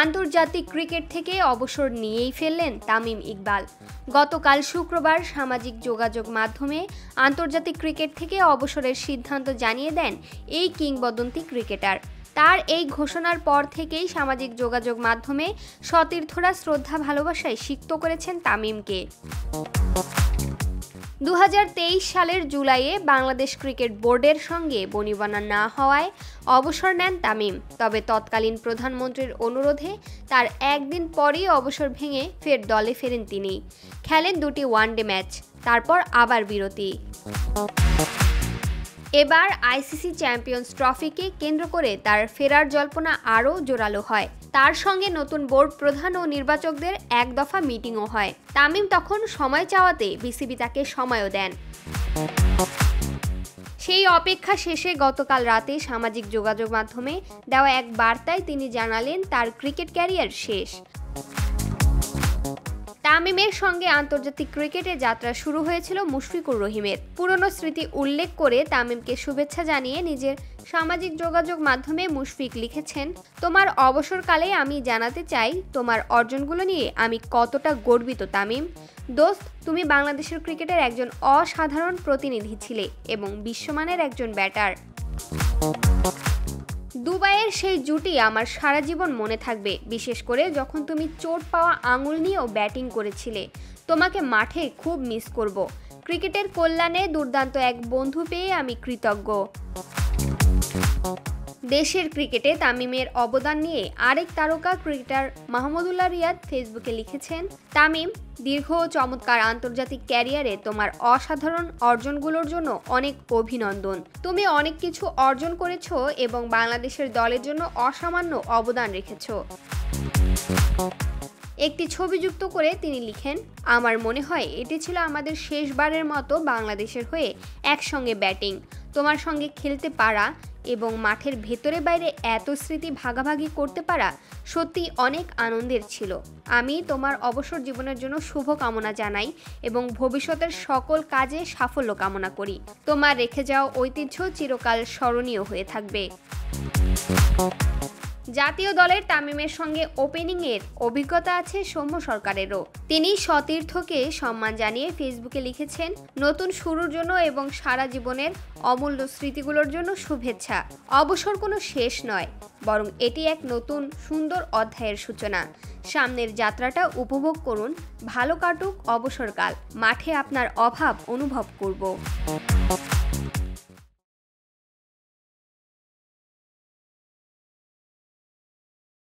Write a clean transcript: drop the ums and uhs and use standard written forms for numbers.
আন্তর্জাতিক ক্রিকেট থেকে অবসর নিয়েই ফেললেন তামিম ইকবাল। গতকাল শুক্রবার সামাজিক যোগাযোগ মাধ্যমে আন্তর্জাতিক ক্রিকেট থেকে অবসরের সিদ্ধান্ত জানিয়ে দেন এই কিংবদন্তি ক্রিকেটার। তার এই ঘোষণার পর থেকেই সামাজিক যোগাযোগ মাধ্যমে সতীর্থরা শ্রদ্ধা ভালোবাসায় সিক্ত করেছেন তামিমকে। 2023 সালের জুলাইয়ে বাংলাদেশ ক্রিকেট বোর্ডের সঙ্গে বনিবনা না হওয়ায় অবসর নেন তামিম। তবে তৎকালীন প্রধানমন্ত্রীর অনুরোধে তার একদিন পরেই অবসর ভেঙে ফের দলে ফেরেন তিনি। খেলেন 2টি ওয়ানডে ম্যাচ, তারপর আবার বিরতি। এবার আইসিসি চ্যাম্পিয়ন্স ট্রফিকে কেন্দ্র করে তার ফেরার জল্পনা আরও জোরালো হয়। তার সঙ্গে নতুন বোর্ড প্রধান ও নির্বাচকদের এক দফা মিটিংও হয়। তামিম তখন সময় চাওয়াতে বিসিবি তাকে সময়ও দেন। সেই অপেক্ষা শেষে গতকাল রাতে সামাজিক যোগাযোগ মাধ্যমে দেওয়া এক বার্তায় তিনি জানালেন তার ক্রিকেট ক্যারিয়ার শেষ। তামিমের সঙ্গে আন্তর্জাতিক ক্রিকেটে যাত্রা শুরু হয়েছিল মুশফিকুর রহিমের। পুরনো স্মৃতি উল্লেখ করে তামিমকে শুভেচ্ছা জানিয়ে নিজের সামাজিক যোগাযোগ মাধ্যমে মুশফিক লিখেছেন, তোমার অবসরকালে আমি জানাতে চাই তোমার অর্জনগুলো নিয়ে আমি কতটা গর্বিত তামিম। দোস্ত, তুমি বাংলাদেশের ক্রিকেটের একজন অসাধারণ প্রতিনিধি ছিলে এবং বিশ্বমানের একজন ব্যাটার। দুবাইয়ের সেই জুটি আমার সারা জীবন মনে থাকবে, বিশেষ করে যখন তুমি চোট পাওয়া আঙুল নিয়েও ব্যাটিং করেছিলে। তোমাকে মাঠে খুব মিস করব। ক্রিকেটের কল্যাণে দুর্দান্ত এক বন্ধু পেয়ে আমি কৃতজ্ঞ। দেশের ক্রিকেটে তামিমের অবদান নিয়ে আরেক তারকা ক্রিকেটার মাহমুদুল্লাহ রিয়াদ ফেসবুকে লিখেছেন, তামিম, দীর্ঘ ও চমৎকার আন্তর্জাতিক ক্যারিয়ারে তোমার অসাধারণ অর্জনগুলোর জন্য অনেক অভিনন্দন। তুমি অনেক কিছু অর্জন করেছো এবং বাংলাদেশের দলের জন্য অসামান্য অবদান রেখেছো। একটি ছবি যুক্ত করে তিনি লিখেন, আমার মনে হয় এটি ছিল আমাদের শেষবারের মতো বাংলাদেশের হয়ে একসঙ্গে ব্যাটিং। তোমার সঙ্গে খেলতে পারা এবং মাঠের ভেতরে বাইরে এত স্মৃতি ভাগাভাগি করতে পারা সত্যি অনেক আনন্দের ছিল। আমি তোমার অবসর জীবনের জন্য শুভকামনা জানাই এবং ভবিষ্যতের সকল কাজে সাফল্য কামনা করি। তোমার রেখে যাওয়া ঐতিহ্য চিরকাল স্মরণীয় হয়ে থাকবে। জাতীয় দলের তামিমের সঙ্গে ওপেনিংয়ের অভিজ্ঞতা আছে সৌম্য সরকারেরও। তিনি সতীর্থকে সম্মান জানিয়ে ফেসবুকে লিখেছেন, নতুন শুরুর জন্য এবং সারা জীবনের অমূল্য স্মৃতিগুলোর জন্য শুভেচ্ছা। অবসর কোনো শেষ নয়, বরং এটি এক নতুন সুন্দর অধ্যায়ের সূচনা। সামনের যাত্রাটা উপভোগ করুন। ভালো কাটুক অবসরকাল। মাঠে আপনার অভাব অনুভব করব।